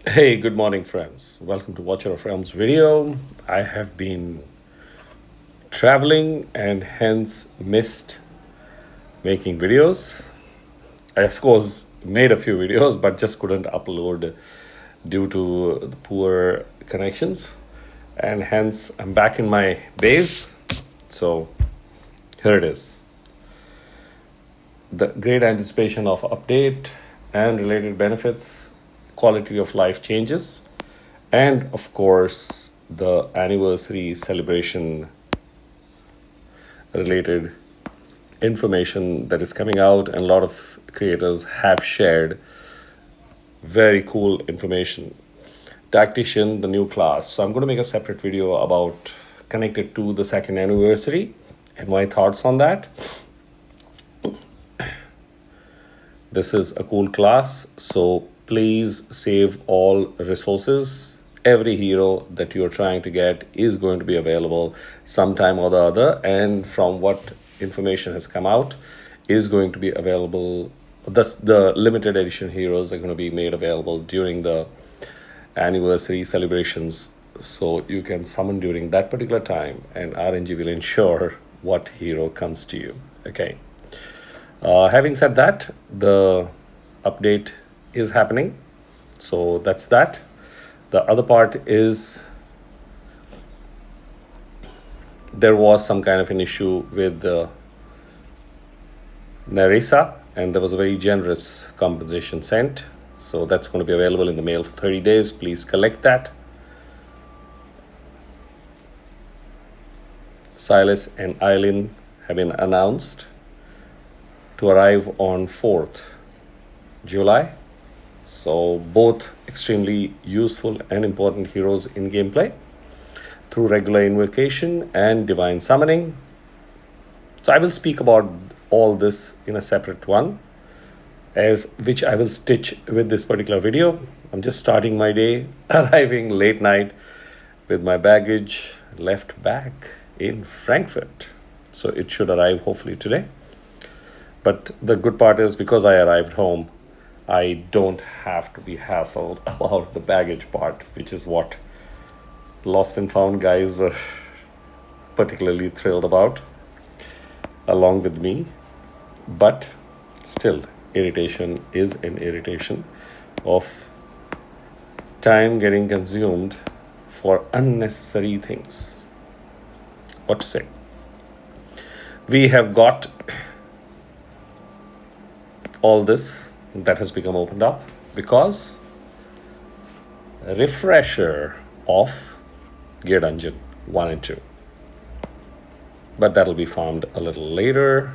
Hey, good morning, friends. Welcome to Watcher of Realms video. I have been traveling and hence missed making videos. I, of course, made a few videos but just couldn't upload due to the poor connections. And hence, I'm back in my base. So, here it is. The great anticipation of update and related benefits, quality of life changes, and of course, the anniversary celebration related information that is coming out, and a lot of creators have shared very cool information. Tactician, the new class. So I'm going to make a separate video about connected to the second anniversary and my thoughts on that. This is a cool class, so please save all resources. Every hero that you're trying to get is going to be available sometime or the other, and from what information has come out, is going to be available. The limited edition heroes are going to be made available during the anniversary celebrations, so you can summon during that particular time, and RNG will ensure what hero comes to you. Okay. Having said that, the update is happening. So that's that. The other part is there was some kind of an issue with Nerissa, and there was a very generous compensation sent. So that's going to be available in the mail for 30 days. Please collect that. Silas and Eileen have been announced to arrive on 4th July. So both extremely useful and important heroes in gameplay through regular invocation and divine summoning. So I will speak about all this in a separate one, as which I will stitch with this particular video. I'm just starting my day, arriving late night with my baggage left back in Frankfurt. So it should arrive hopefully today. But the good part is because I arrived home, I don't have to be hassled about the baggage part, which is what lost and found guys were particularly thrilled about, along with me. But still, irritation is an irritation of time getting consumed for unnecessary things. What to say? We have got all this that has become opened up because refresher of Gear Dungeon 1 and 2. But that'll be farmed a little later.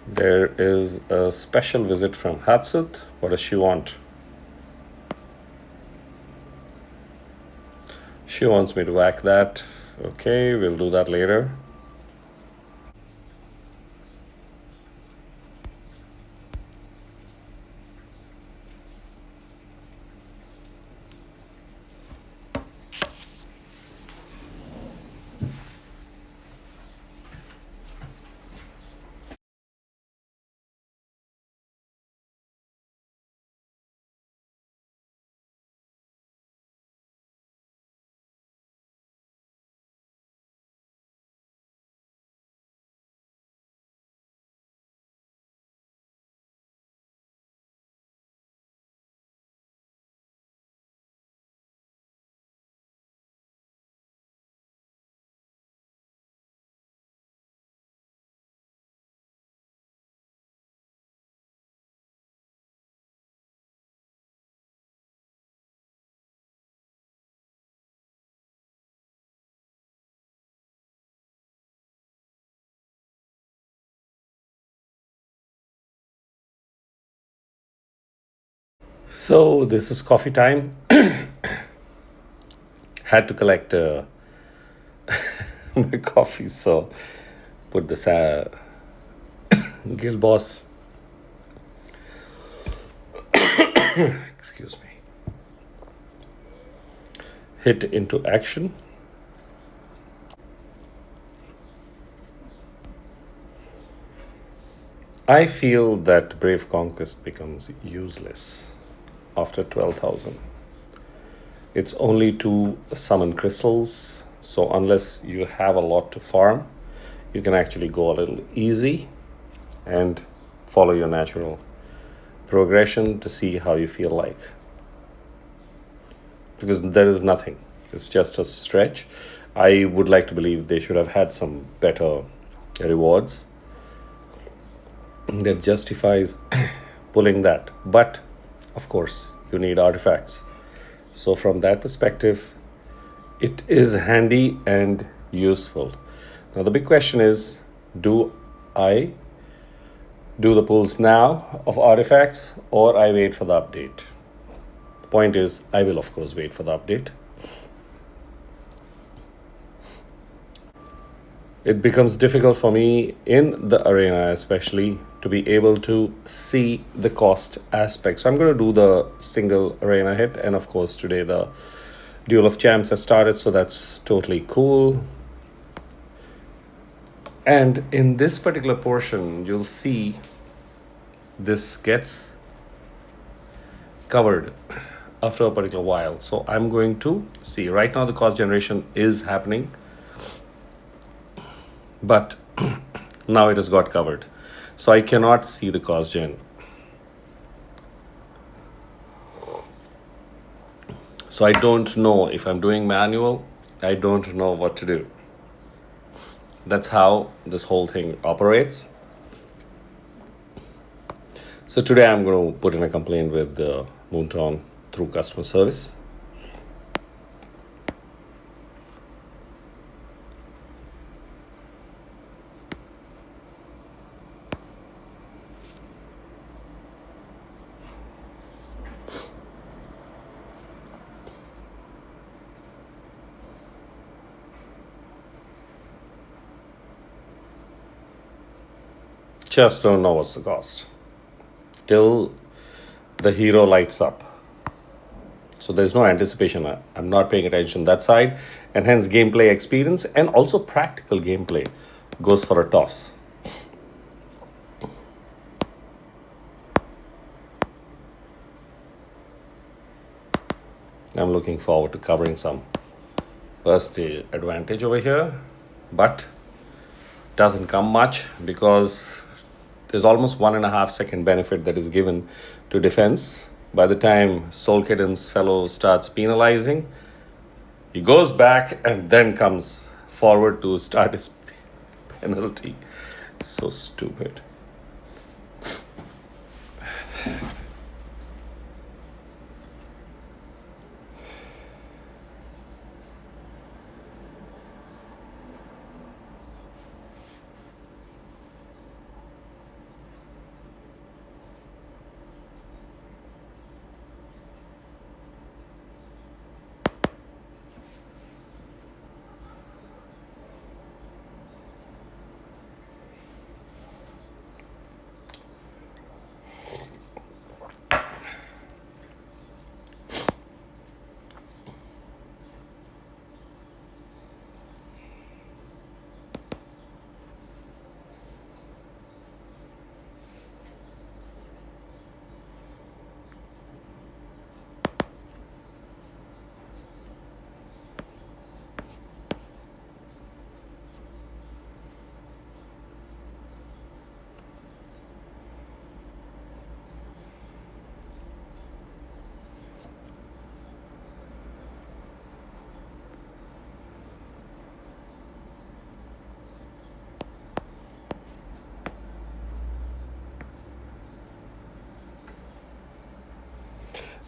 There is a special visit from Hatsut. What does she want? She wants me to whack that. Okay, we'll do that later. So this is coffee time. Had to collect my coffee, so put this Guild Boss, excuse me, hit into action. I feel that Brave Conquest becomes useless after 12,000. It's only to summon crystals, so unless you have a lot to farm, you can actually go a little easy and follow your natural progression to see how you feel like. Because there is nothing, it's just a stretch. I would like to believe they should have had some better rewards that justifies pulling that. But of course, you need artifacts. So, from that perspective, it is handy and useful. Now, the big question is, do I do the pulls now of artifacts or I wait for the update? The point is, I will, of course, wait for the update. It becomes difficult for me in the arena, especially, to be able to see the cost aspect. So I'm going to do the single arena hit, and of course today the Duel of Champs has started, so that's totally cool. And in this particular portion, you'll see this gets covered after a particular while. So I'm going to see, right now the cost generation is happening, but now it has got covered. So I cannot see the cost gen. So I don't know if I'm doing manual, I don't know what to do. That's how this whole thing operates. So today I'm going to put in a complaint with Moonton through customer service. Just don't know what's the cost till the hero lights up. So there's no anticipation. I'm not paying attention that side, and hence gameplay experience and also practical gameplay goes for a toss. I'm looking forward to covering some birthday advantage over here, but doesn't come much because there's almost 1.5 second benefit that is given to defense. By the time Soul Kidden's fellow starts penalizing, he goes back and then comes forward to start his penalty. So stupid.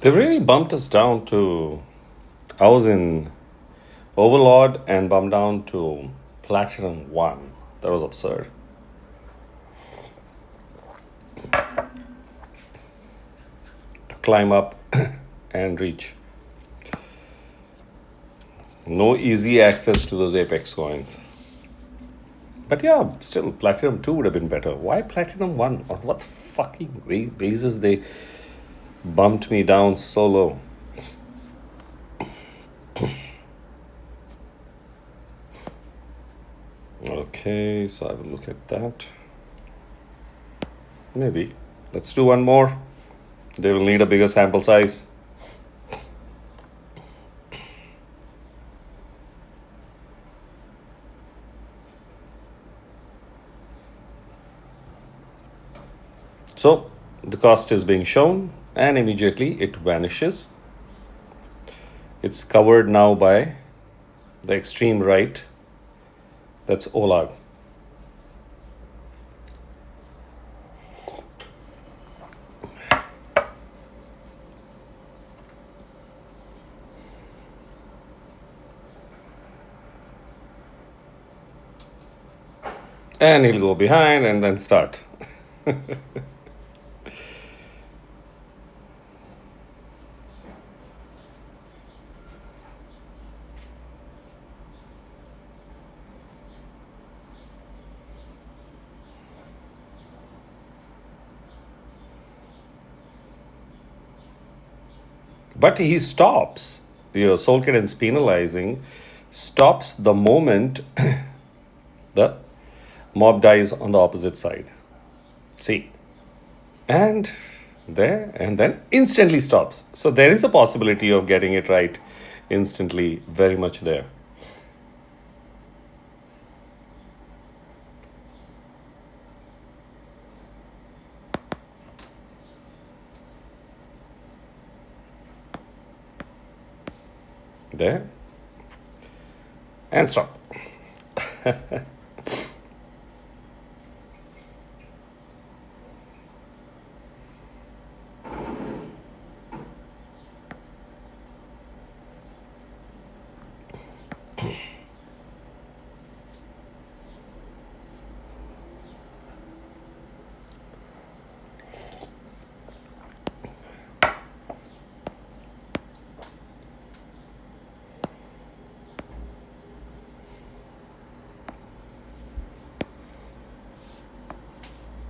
They really bumped us down to. I was in Overlord and bumped down to Platinum-1. That was absurd. To climb up and reach. No easy access to those Apex coins. But yeah, still, Platinum-2 would have been better. Why Platinum-1? On what fucking basis they bumped me down so low? Okay, so I will look at that. Maybe. Let's do one more. They will need a bigger sample size. So the cost is being shown and immediately it vanishes. It's covered now by the extreme right. That's OLAG. And he'll go behind and then start. But he stops. Soul cadence penalizing stops the moment the mob dies on the opposite side. See? And there, and then instantly stops. So there is a possibility of getting it right instantly, very much there. There. And stop.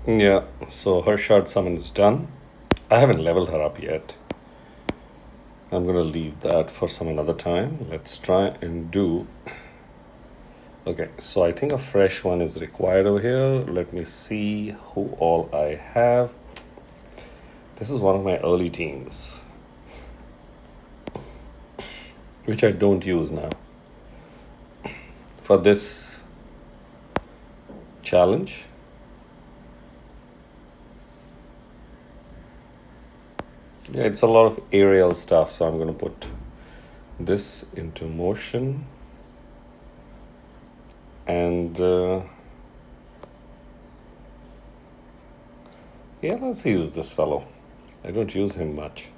Yeah, so her shard summon is done. I haven't leveled her up yet. I'm going to leave that for some another time. Let's try and do... Okay, so I think a fresh one is required over here. Let me see who all I have. This is one of my early teams, which I don't use now. For this challenge, yeah, it's a lot of aerial stuff, so I'm going to put this into motion. And yeah, let's use this fellow. I don't use him much.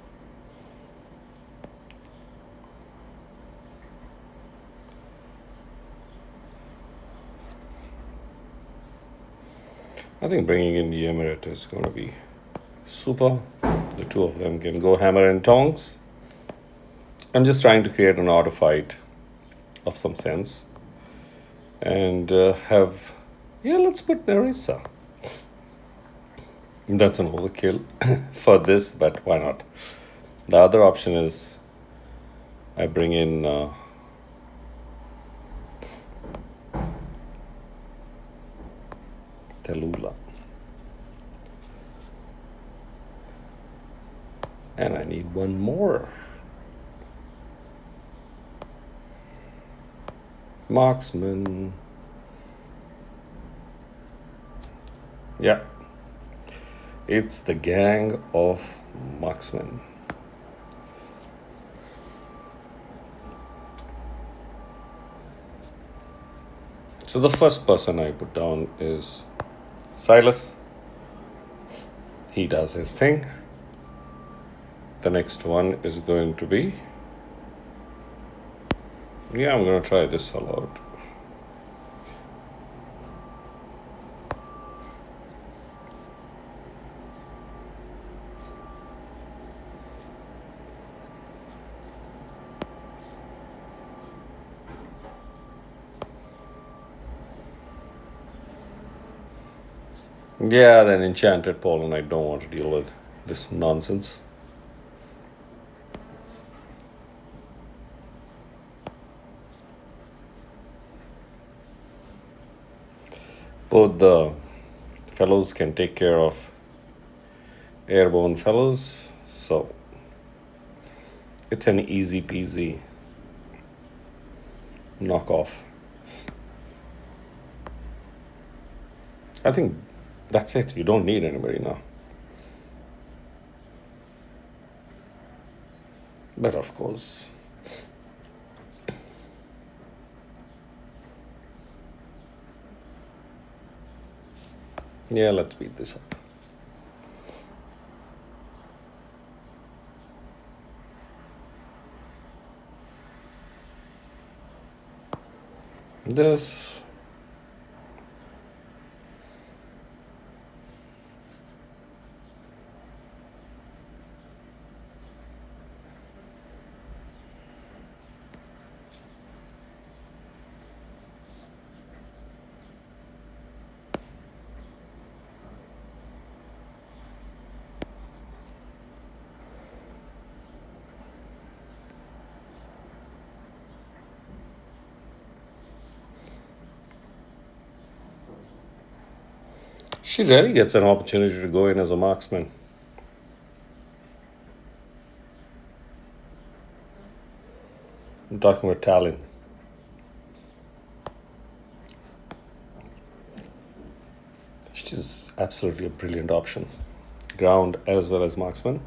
I think bringing in the Emirate is going to be super. The two of them can go hammer and tongs. I'm just trying to create an auto fight of some sense. And have... Yeah, let's put Nerissa. That's an overkill for this, but why not? The other option is I bring in Tallulah. And I need one more. Marksman. Yeah. It's the gang of marksmen. So the first person I put down is Silas. He does his thing. The next one is going to be... Yeah, I'm going to try this fellow out. Yeah, then enchanted pollen. I don't want to deal with this nonsense. Both the fellows can take care of airborne fellows, So it's an easy peasy knockoff. I think that's it. You don't need anybody now. But of course, yeah, let's beat this up. This. She rarely gets an opportunity to go in as a marksman. I'm talking about talent. She's absolutely a brilliant option. Ground as well as marksman.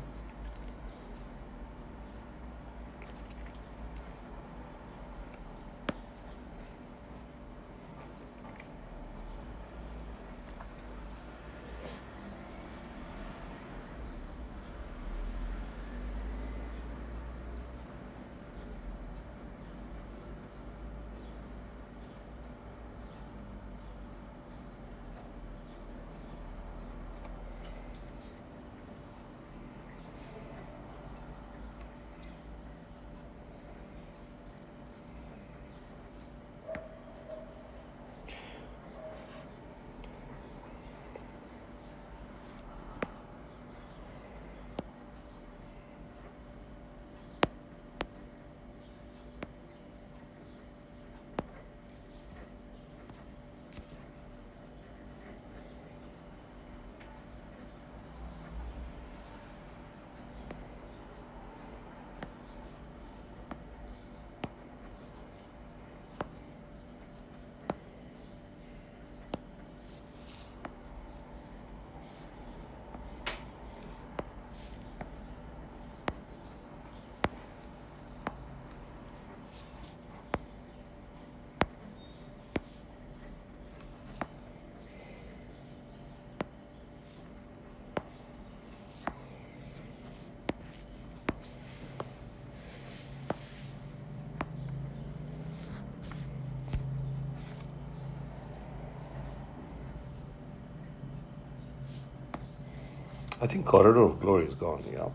I think Corridor of Glory is gone, yeah.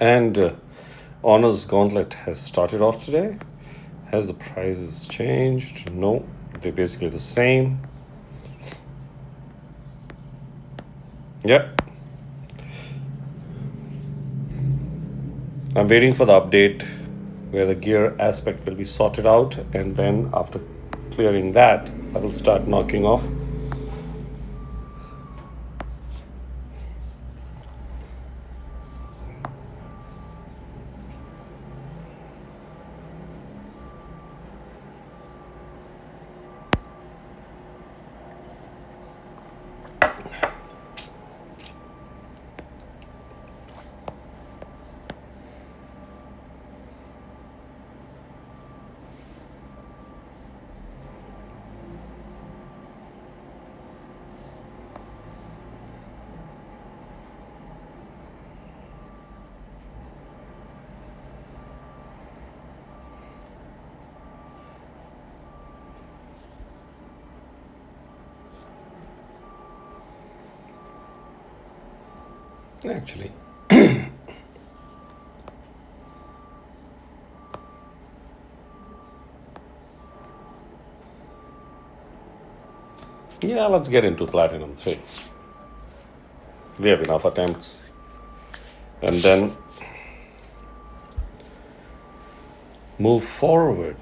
And Honor's Gauntlet has started off today. Has the prices changed? No, they're basically the same. Yep. I'm waiting for the update where the gear aspect will be sorted out, and then after clearing that, I will start knocking off. Actually, yeah, let's get into Platinum-3. We have enough attempts. And then move forward.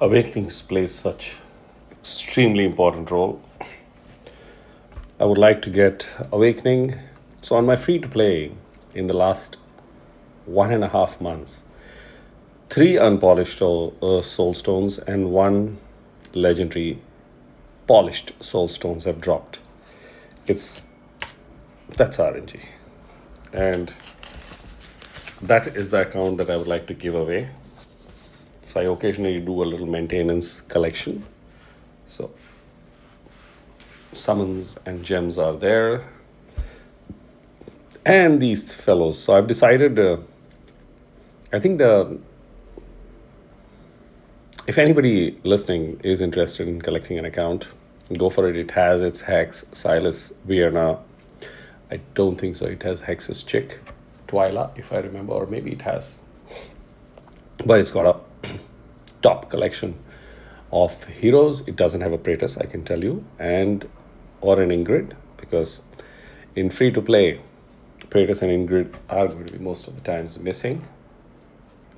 Awakenings plays such extremely important role. I would like to get awakening. So on my free to play in the last 1.5 months, three unpolished soul stones and one legendary polished soul stones have dropped. It's That's RNG, and that is the account that I would like to give away. So I occasionally do a little maintenance collection. So summons and gems are there, and these fellows. So I've decided. I think the if anybody listening is interested in collecting an account, go for it. It has its Hex, Silas, Vienna. I don't think so. It has Hex's chick, Twyla, if I remember, or maybe it has. But it's got a top collection of heroes. It doesn't have a Praetus, I can tell you, and or an Ingrid, because in free to play, Praetus and Ingrid are going to be most of the times missing.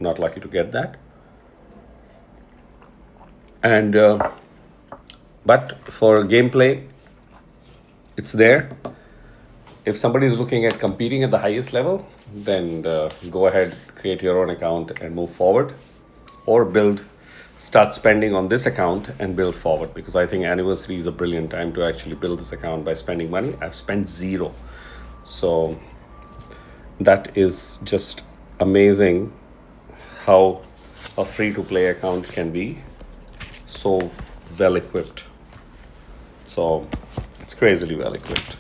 Not lucky to get that. And but for gameplay, it's there. If somebody is looking at competing at the highest level, then go ahead, create your own account and move forward, or start spending on this account and build forward, because I think anniversary is a brilliant time to actually build this account by spending money. I've spent zero. So that is just amazing how a free to play account can be so well equipped. So it's crazily well equipped.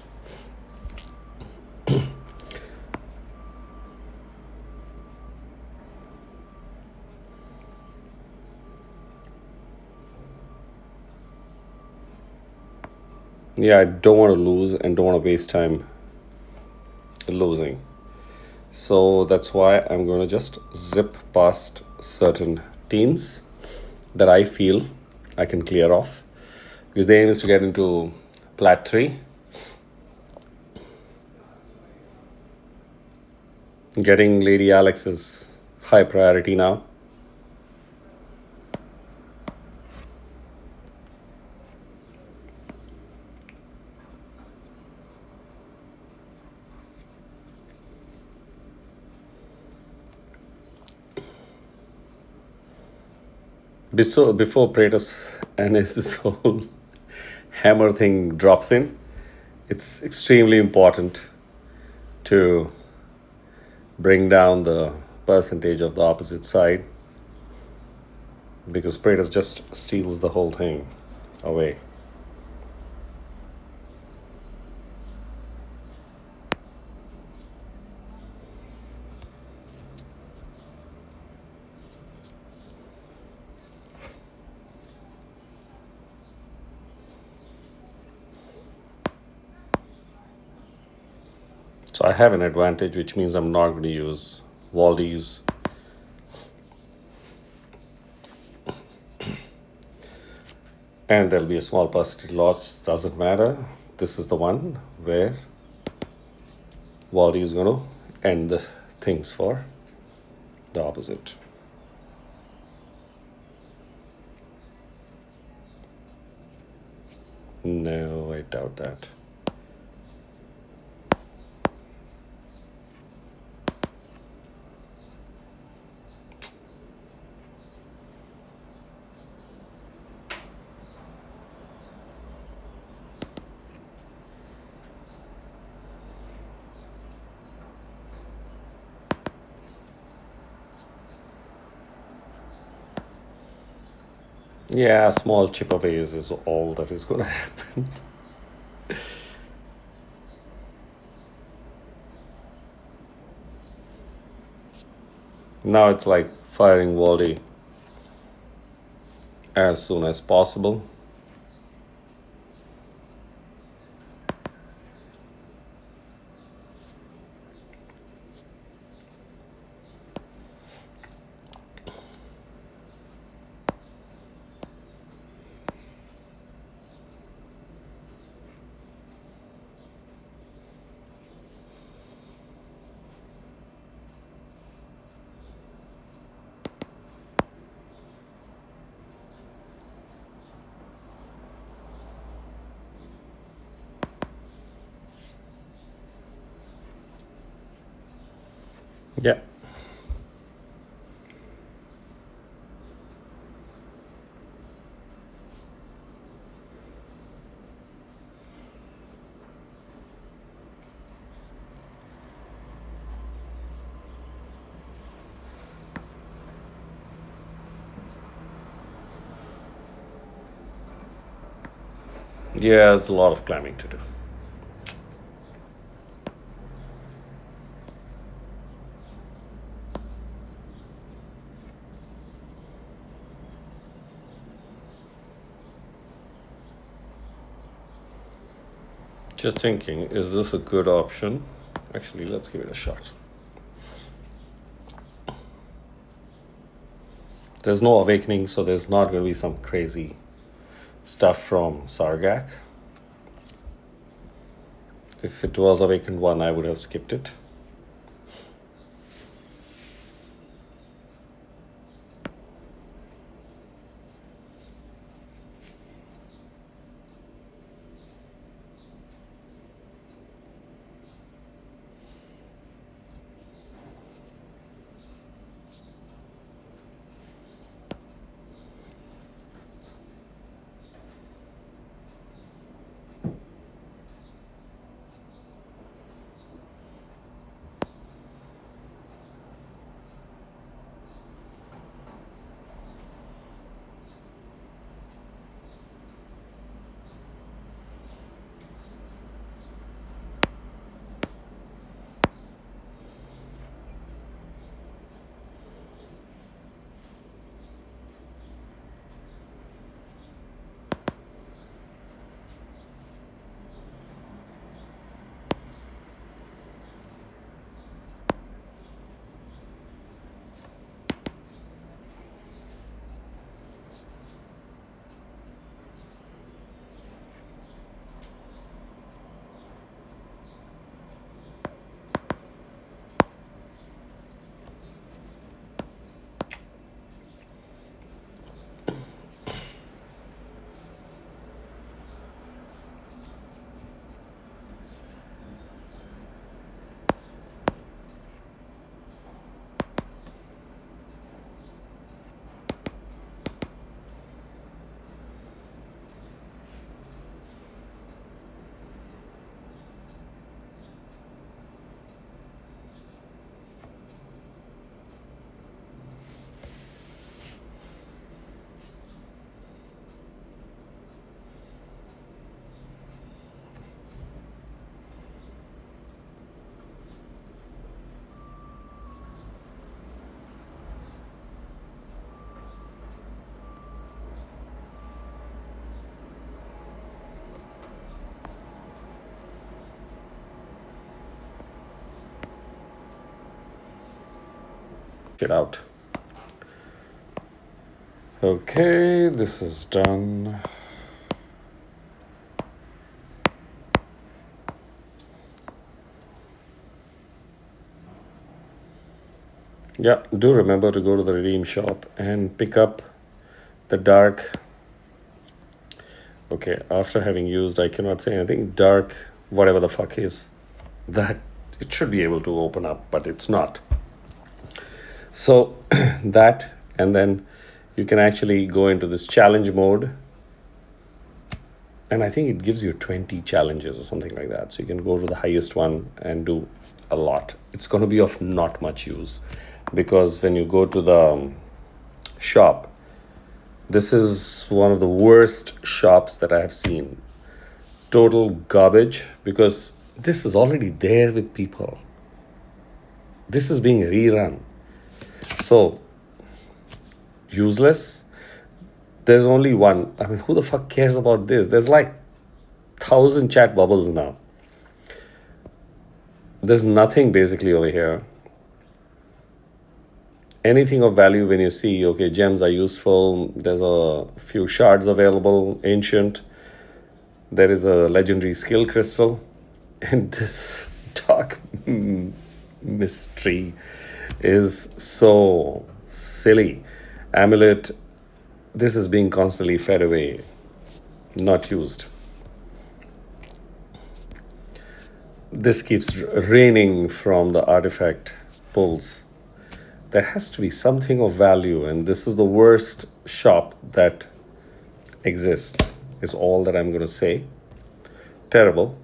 Yeah, I don't want to lose and don't want to waste time losing. So that's why I'm going to just zip past certain teams that I feel I can clear off. Because the aim is to get into Plat 3. Getting Lady Alex is high priority now. Before Praetus and his whole hammer thing drops in, it's extremely important to bring down the percentage of the opposite side, because Praetus just steals the whole thing away. So I have an advantage, which means I'm not going to use Waldy's. And there'll be a small percentage loss, doesn't matter. This is the one where Waldy is going to end the things for the opposite. No, I doubt that. Yeah, small chip aways is all that is going to happen. Now it's like firing Waldy as soon as possible. Yeah. Yeah, it's a lot of climbing to do. Just thinking, is this a good option? Actually, let's give it a shot. There's no awakening, so there's not going to be some crazy stuff from Sargak. If it was awakened one, I would have skipped it. It out. Okay, this is done. Yeah, do remember to go to the redeem shop and pick up the dark. Okay, after having used, I cannot say anything, dark, whatever the fuck is, that it should be able to open up, but it's not. So that, and then you can actually go into this challenge mode. And I think it gives you 20 challenges or something like that. So you can go to the highest one and do a lot. It's going to be of not much use because when you go to the shop, this is one of the worst shops that I have seen. Total garbage because this is already there with people. This is being rerun. So, useless. There's only one. I mean, who the fuck cares about this? There's like 1,000 chat bubbles now. There's nothing basically over here. Anything of value when you see, okay, gems are useful. There's a few shards available, ancient. There is a legendary skill crystal. And this dark mystery is so silly. Amulet, this is being constantly fed away, not used. This keeps raining from the artifact pulls. There has to be something of value, and this is the worst shop that exists, is all that I'm going to say. Terrible.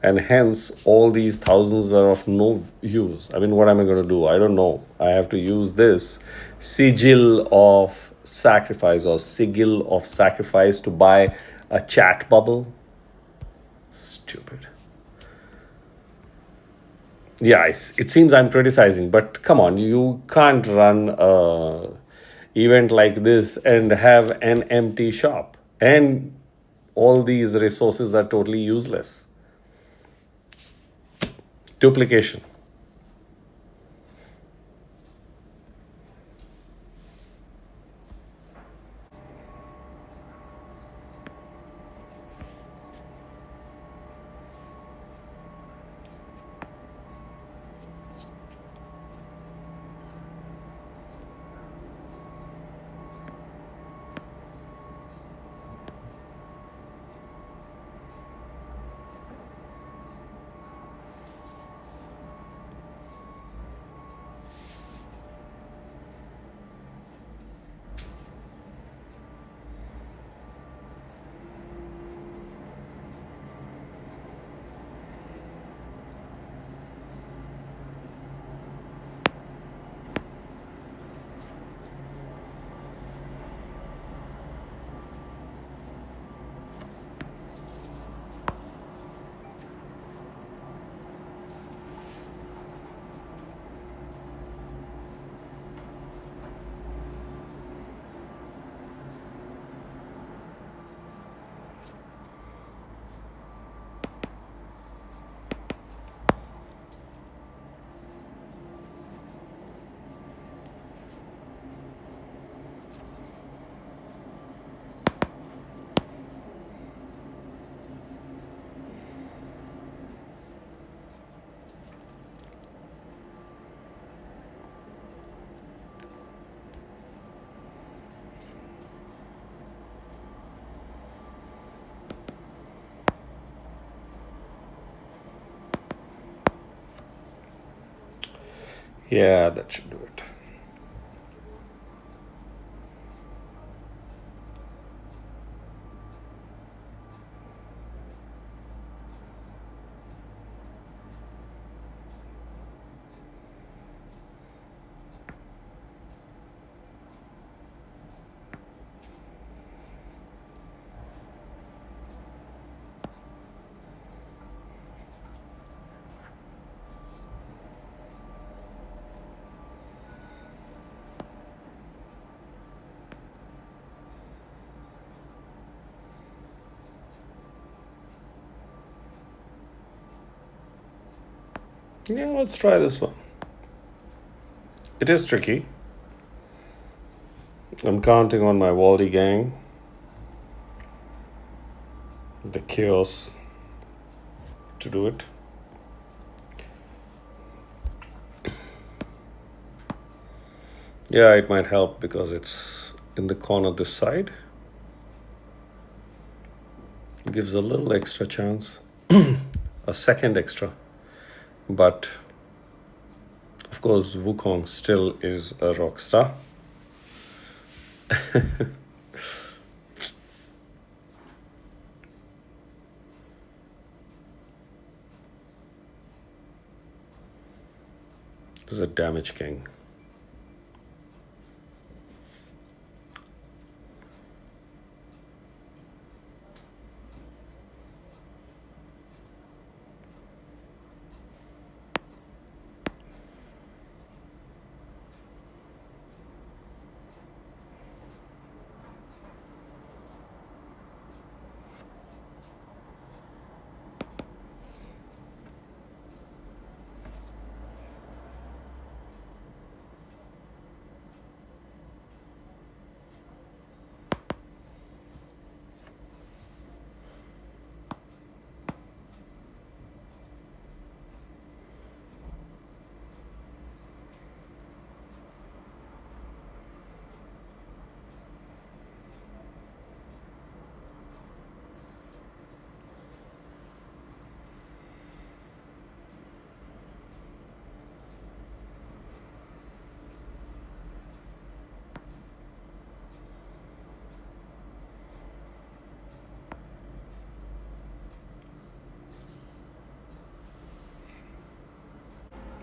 And hence, all these thousands are of no use. I mean, what am I going to do? I don't know. I have to use this sigil of sacrifice or sigil of sacrifice to buy a chat bubble. Stupid. Yeah, it seems I'm criticizing, but come on, you can't run a event like this and have an empty shop, and all these resources are totally useless. Duplication. Yeah, that should do it. Yeah, let's try this one. It is tricky. I'm counting on my Waldy gang, the chaos, to do it. Yeah, it might help because it's in the corner this side. It gives a little extra chance, a second extra. But of course, Wukong still is a rock star. This is a damage king.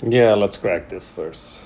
Yeah, let's crack this first.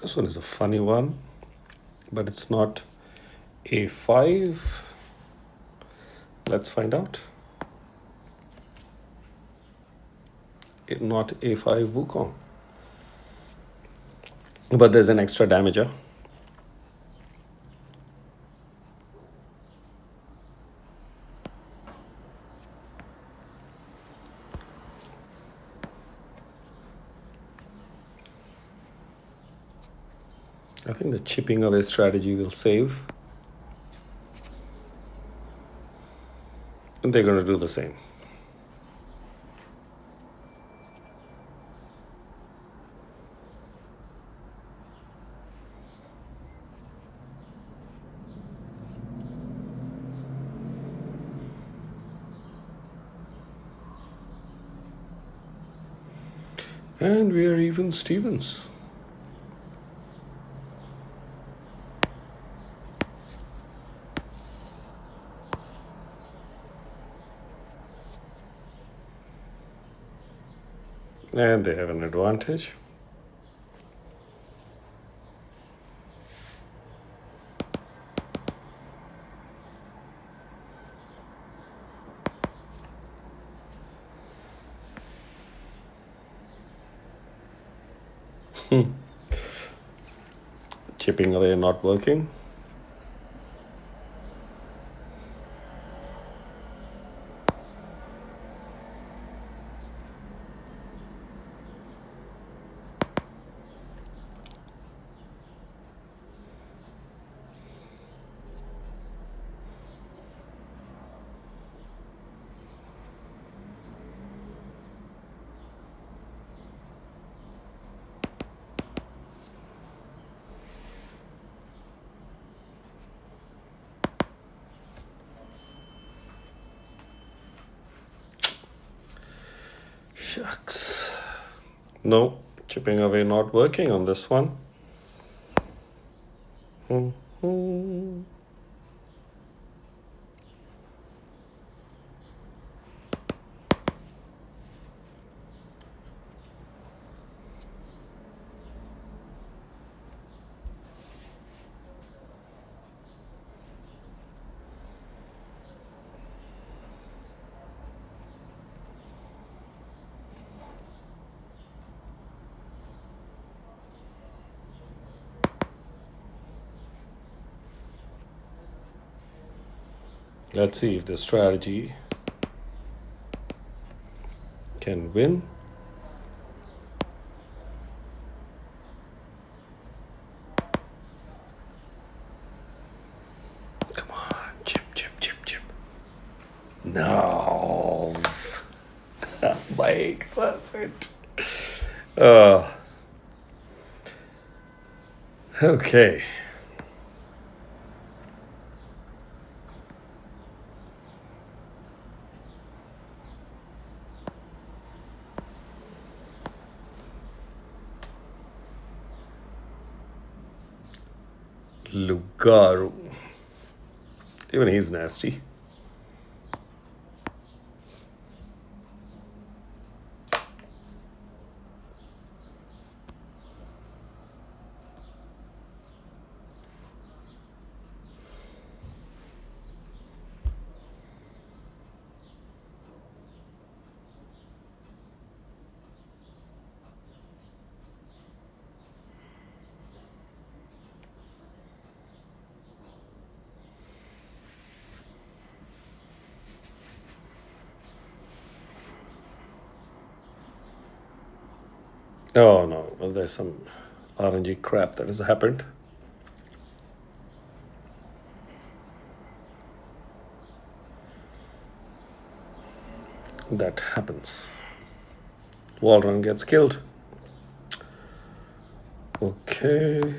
This one is a funny one, but it's not a5. Let's find out. Not a5 Wukong. But there's an extra damager. I think the chipping away strategy will save. And they're going to do the same. And we are even Stevens. And they have an advantage. Chipping away not working. Shucks. No, chipping away not working on this one. Let's see if the strategy can win. Come on, chip, chip, chip, chip. No. By 8%. Okay. Lugaru. Even he's nasty. Oh no, well, there's some RNG crap that has happened. That happens. Walrun gets killed. Okay.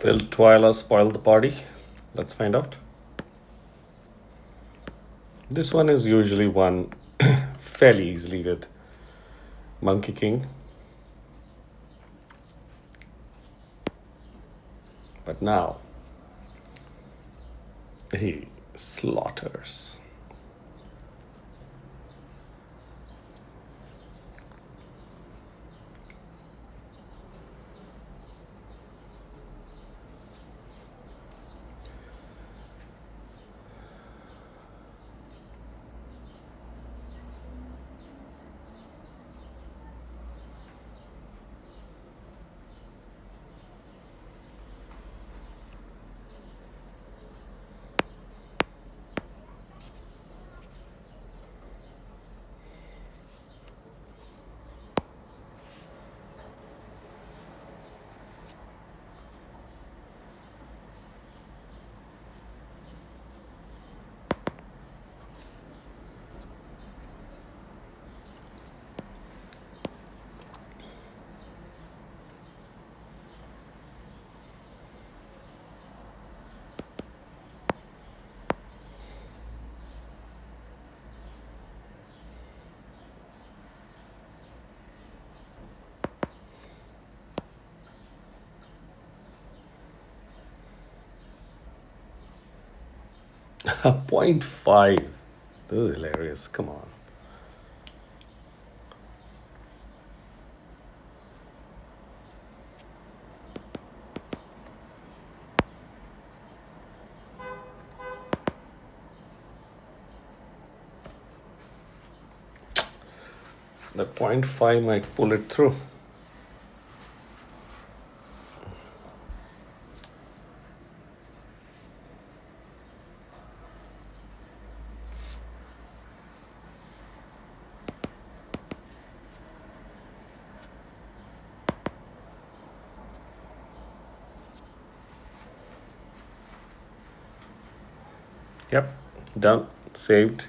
Will Twyla spoil the party? Let's find out. This one is usually won fairly easily with Monkey King. But now he slaughters. Point 0.5. This is hilarious. Come on. The 0.5 might pull it through. Yep, done, saved.